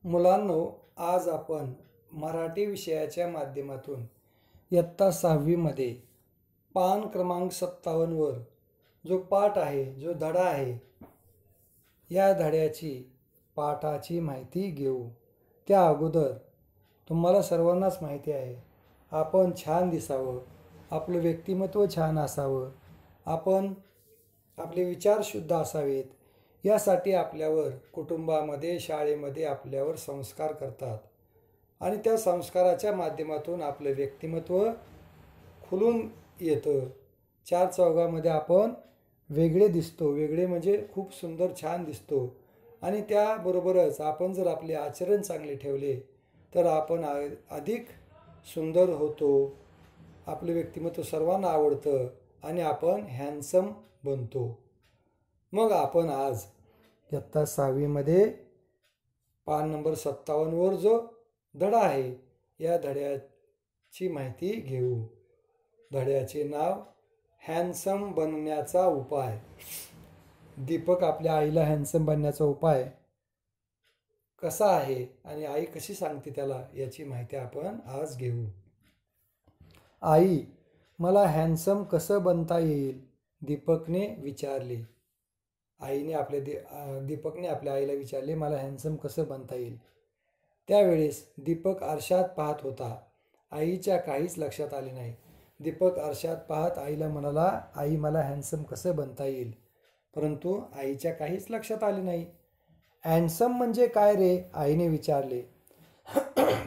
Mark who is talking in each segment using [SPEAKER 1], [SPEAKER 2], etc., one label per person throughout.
[SPEAKER 1] मुलांनो, आज आपण मराठी विषयाच्या माध्यमातून इयत्ता 6वी मध्ये पान क्रमांक 57वर जो पाठ आहे, जो धडा आहे, या धड्याची पाठाची माहिती घेऊ. त्या अगोदर तुम्हाला सर्वांनाच माहिती आहे, आपण छान दिसावं, आपलं व्यक्तिमत्व छान असावं, आपले विचार शुद्ध असावेत, यासाठी आपल्यावर कुटुंबामध्ये, शाळेमध्ये आपल्यावर संस्कार करतात आणि त्या संस्काराच्या माध्यमातून आपलं व्यक्तिमत्व खुलून येतं. चार चौघामध्ये आपण वेगळे दिसतो, वेगळे म्हणजे खूप सुंदर छान दिसतो. आणि त्याबरोबरच आपण जर आपले आचरण चांगले ठेवले तर आपण अधिक सुंदर होतो, आपलं व्यक्तिमत्व सर्वांना आवडतं आणि आपण हँडसम बनतो. मग आपण आज इयत्ता 6वी मध्ये पान नंबर 57वर जो धडा आहे, या धड्याची माहिती घेऊ. धड्याचे नाव हँडसम बनण्याचा उपाय. दीपक आपल्या आईला हँडसम बनण्याचा उपाय कसा आहे आणि आई कशी सांगते त्याला, याची माहिती आपण आज घेऊ. आई, मला हँडसम कसं बनता येईल? दीपकने विचारले. दीपकने आपल्या आईला विचारले, मला हँडसम कसं बनता येईल? त्यावेळेस दीपक आरशात पाहत होता. आईच्या काहीच लक्षात आले नाही. दीपक आरशात पाहत आईला म्हणाला, आई, मला हँडसम कसं बनता येईल? परंतु आईच्या काहीच लक्षात आले नाही. हँडसम म्हणजे काय रे? आईने विचारले.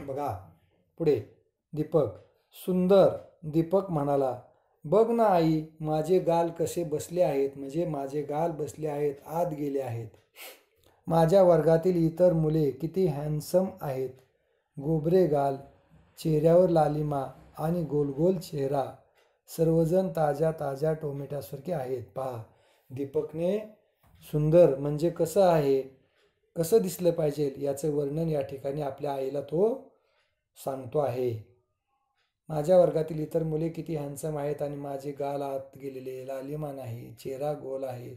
[SPEAKER 1] बघा पुढे. दीपक, सुंदर. दीपक म्हणाला, बघ ना आई, माझे गाल कसे बसले आहेत, म्हणजे माझे गाल बसले आहेत, आत गेले आहेत. माझ्या वर्गातील इतर मुले किती हँडसम आहेत. गोबरे गाल, चेहऱ्यावर लालिमा आणि गोलगोल चेहरा, सर्वजण ताज्या ताज्या टोमॅटोसारखे आहेत. पहा, दीपकने सुंदर म्हणजे कसं आहे, कसं दिसलं पाहिजे याचं वर्णन या ठिकाणी आपल्या आईला तो सांगतो आहे. माझ्या वर्गातील इतर मुले किती हँडसम आहेत आणि माझे गाल आत गेलेले, लालिमा नाही, चेहरा गोल आहे,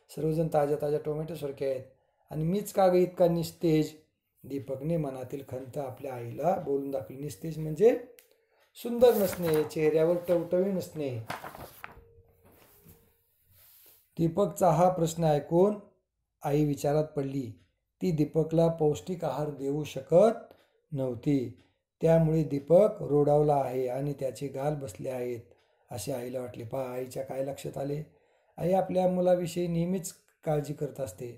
[SPEAKER 1] सर्वजण ताज्या ताज्या टोमॅटोसारखे आहेत आणि मीच का ग इतका निस्तेज? दीपकने मनातील खंत आपल्या आईला बोलून दाखवली. निस्तेज म्हणजे सुंदर नसणे, चेहऱ्यावर टवटवी नसणे. दीपकचा हा प्रश्न ऐकून आई विचारात पडली. ती दीपकला पौष्टिक आहार देऊ शकत नव्हती. त्यामुळे दीपक रोडावला आहे आणि त्याचे गाल बसले आहेत, असे आईला वाटले. पहा, आईच्या काय लक्षात आले. आई आपल्या मुलाविषयी नेहमीच काळजी करत असते,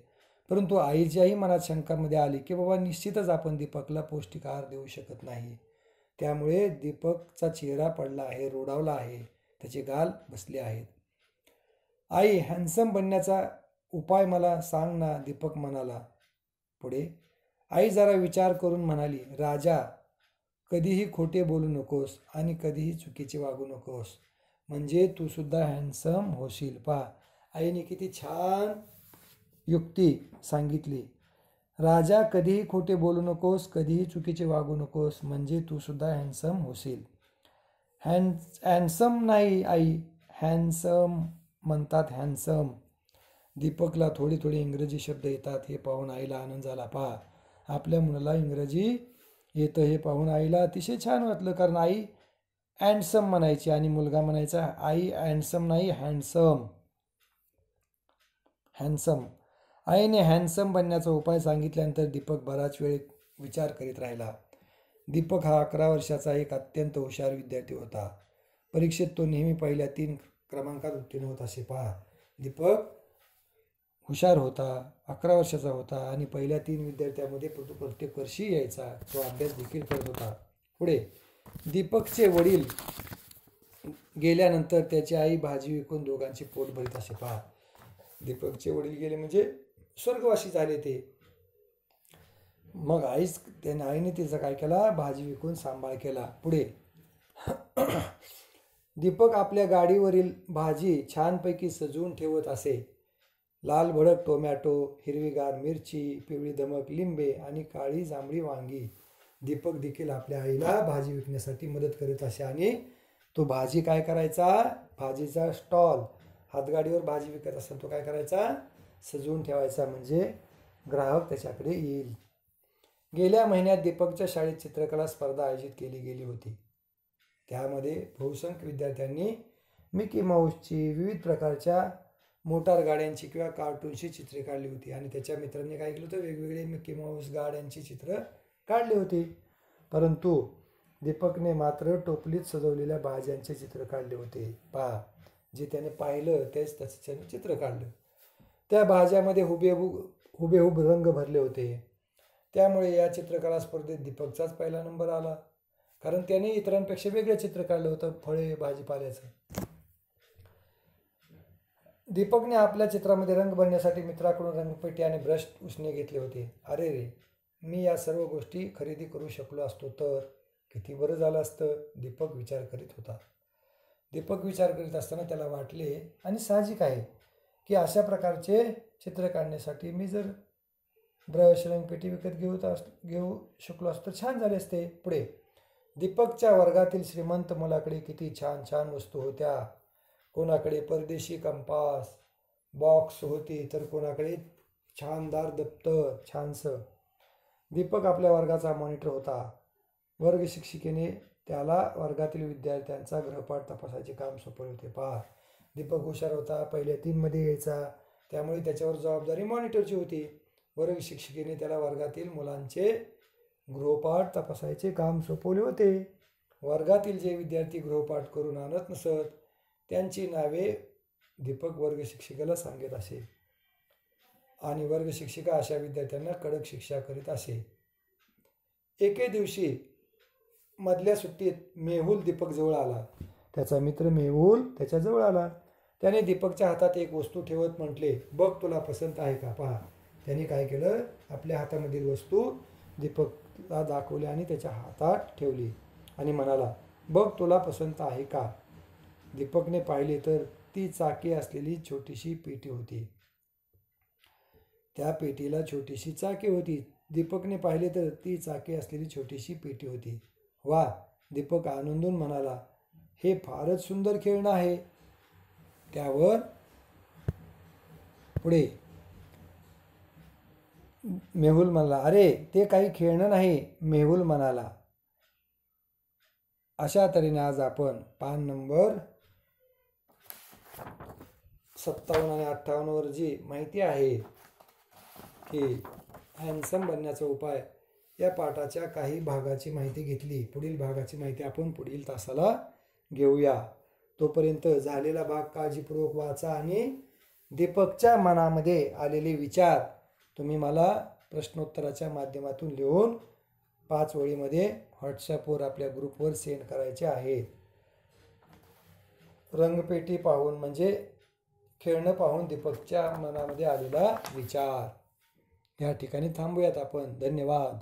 [SPEAKER 1] परंतु आईच्याही मनात शंकामध्ये आली की बाबा निश्चितच आपण दीपकला पौष्टिक आहार देऊ शकत नाही. त्यामुळे दीपकचा चेहरा पडला आहे, रोडावला आहे, त्याचे गाल बसले आहेत. आई, हँडसम बनण्याचा उपाय मला सांग ना, दीपक म्हणाला. पुढे आई जरा विचार करून म्हणाली, राजा, कधीही खोटे बोलू नकोस आणि कधीही चुकीचे वागू नकोस, म्हणजे तू सुद्धा हँडसम होशील. पहा, आईने किती छान युक्ती सांगितली. राजा, कधीही खोटे बोलू नकोस, कधीही चुकीचे वागू नकोस, म्हणजे तू सुद्धा हँडसम होशील. हँडसम नाही आई, हँडसम म्हणतात, हँडसम. दीपकला थोडे थोडे इंग्रजी शब्द येतात हे पाहून आईला आनंद झाला. पहा, आपल्या मुलाला इंग्रजी येतं हे पाहून आईला अतिशय छान वाटलं, कारण आई हँडसम म्हणायची आणि मुलगा म्हणायचा आई हँडसम नाही, हँडसम. हँडसम. आईने हँडसम बनण्याचा उपाय सांगितल्यानंतर दीपक बराच वेळ विचार करीत राहिला. दीपक हा 11 वर्षाचा एक अत्यंत हुशार विद्यार्थी होता. परीक्षेत तो नेहमी पहिल्या 3 क्रमांकात उत्तीर्ण होत असे. पहा, दीपक हुशार होता, 11 वर्षाचा होता आणि पहिल्या 3 विद्यार्थ्यांमध्ये प्रत्येक वर्षी यायचा. तो अभ्यास देखील करत होता. पुढे दीपकचे वडील गेल्यानंतर त्याची आई भाजी विकून दोघांचे पोट भरीत असे. पहा, दीपकचे वडील गेले म्हणजे स्वर्गवासी झाले ते. मग आईने तिचा काय केला, भाजी विकून सांभाळ केला. पुढे दीपक आपल्या गाडीवरील भाजी छानपैकी सजवून ठेवत असे. लाल भडक टोमॅटो, हिरवीगार मिरची, पिवळी धमक लिंबे आणि काळी जांभळी वांगी. दीपक देखील आपल्या आईला भाजी विकण्यासाठी मदत करीत असे आणि तो भाजी काय करायचा, भाजीचा स्टॉल, हातगाडीवर भाजी विकत असताना तो काय करायचा, सजवून ठेवायचा, म्हणजे ग्राहक त्याच्याकडे येईल. गेल्या महिन्यात दीपकच्या शाळेत चित्रकला स्पर्धा आयोजित केली गेली होती. त्यामध्ये बहुसंख्य विद्यार्थ्यांनी मिकी माऊसची, विविध प्रकारच्या मोटार गाड्यांची किंवा कार्टूनची चित्रे काढली होती. आणि त्याच्या मित्रांनी काय केलं होतं, वेगवेगळे मिकी माऊस गाड्यांची चित्र काढली होती. परंतु दीपकने मात्र टोपलीत सजवलेल्या भाज्यांचे चित्र काढले होते. पहा, जे त्याने पाहिलं तेच त्याचं चित्र काढलं. त्या भाज्यामध्ये हुबेहूब रंग भरले होते. त्यामुळे या चित्रकला स्पर्धेत दीपकचाच पहिला नंबर आला, कारण त्याने इतरांपेक्षा वेगळं चित्र काढलं होतं, फळे भाजीपाल्याचं. दीपकने आपल्या चित्रामध्ये रंग भरण्यासाठी मित्राकडून रंगपेटी आणि ब्रश उसने घेतले होते. अरे रे, मी या सर्व गोष्टी खरेदी करू शकलो असतो तर किती बरं झालं असतं, दीपक विचार करीत होता. दीपक विचार करीत असताना त्याला वाटले, आणि साहजिक आहे की अशा प्रकारचे चित्र काढण्यासाठी मी जर ब्रश रंगपेटी विकत घेऊ शकलो असतो तर छान झाले असते. पुढे, दीपकच्या वर्गातील श्रीमंत मुलाकडे किती छान छान वस्तू होत्या. कोणाकडे परदेशी कंपास बॉक्स होती, तर कोणाकडे छानदार दप्तर छानसं. दीपक आपल्या वर्गाचा मॉनिटर होता. वर्ग शिक्षिकेने त्याला वर्गातील विद्यार्थ्यांचा गृहपाठ तपासायचे काम सोपवले होते. पहा, दीपक हुशार होता, पहिल्या 3 मध्ये यायचा, त्यामुळे त्याच्यावर जबाबदारी मॉनिटरची होती. वर्ग शिक्षिकेने त्याला वर्गातील मुलांचे गृहपाठ तपासायचे काम सोपवले होते. वर्गातील जे विद्यार्थी गृहपाठ करून आणत नसत त्यांची नावे दीपक वर्ग शिक्षिकेला सांगत असे, आणि वर्ग शिक्षिका अशा विद्यार्थ्यांना कडक शिक्षा करीत असे. एके दिवशी मधल्या सुट्टीत मेहुल दीपक जवळ आला. त्याचा मित्र मेहुल त्याच्याजवळ आला. त्याने दीपकच्या हातात एक वस्तू ठेवत म्हटले, बघ तुला पसंत आहे का. पहा, त्याने काय केलं, आपल्या हातामधील वस्तू दीपकला दाखवली आणि त्याच्या हातात ठेवली आणि म्हणाला, बघ तुला पसंत आहे का. दीपकने पाहिले तर ती चाके असलेली छोटीशी पेटी होती. त्या पेटीला छोटीशी चाके होती. दीपकने पाहिले तर ती चाके असलेली छोटीशी पेटी होती. वा, दीपक आनंदून म्हणाला, हे फारच सुंदर खेळणं आहे. त्यावर पुढे मेहुल म्हणाला, अरे ते काही खेळणं नाही. मेहुल म्हणाला. अशा तऱ्हेने आज आपण पान नंबर 57 आणि 58 वर जी माहिती आहे की हॅन्डसम बनण्याचा उपाय, या पाठाच्या काही भागाची माहिती घेतली. पुढील भागाची माहिती आपण पुढील तासाला घेऊया. तोपर्यंत झालेला भाग काळजीपूर्वक वाचा आणि दीपकच्या मनामध्ये आलेले विचार तुम्ही मला प्रश्नोत्तराच्या माध्यमातून लिहून 5 ओळीमध्ये व्हॉट्सॲपवर आपल्या ग्रुपवर सेंड करायचे आहेत. रंगपेटी पाहून म्हणजे खेळणं पाहून दीपकच्या मनामध्ये आलेला विचार. या ठिकाणी थांबूयात आपण. धन्यवाद.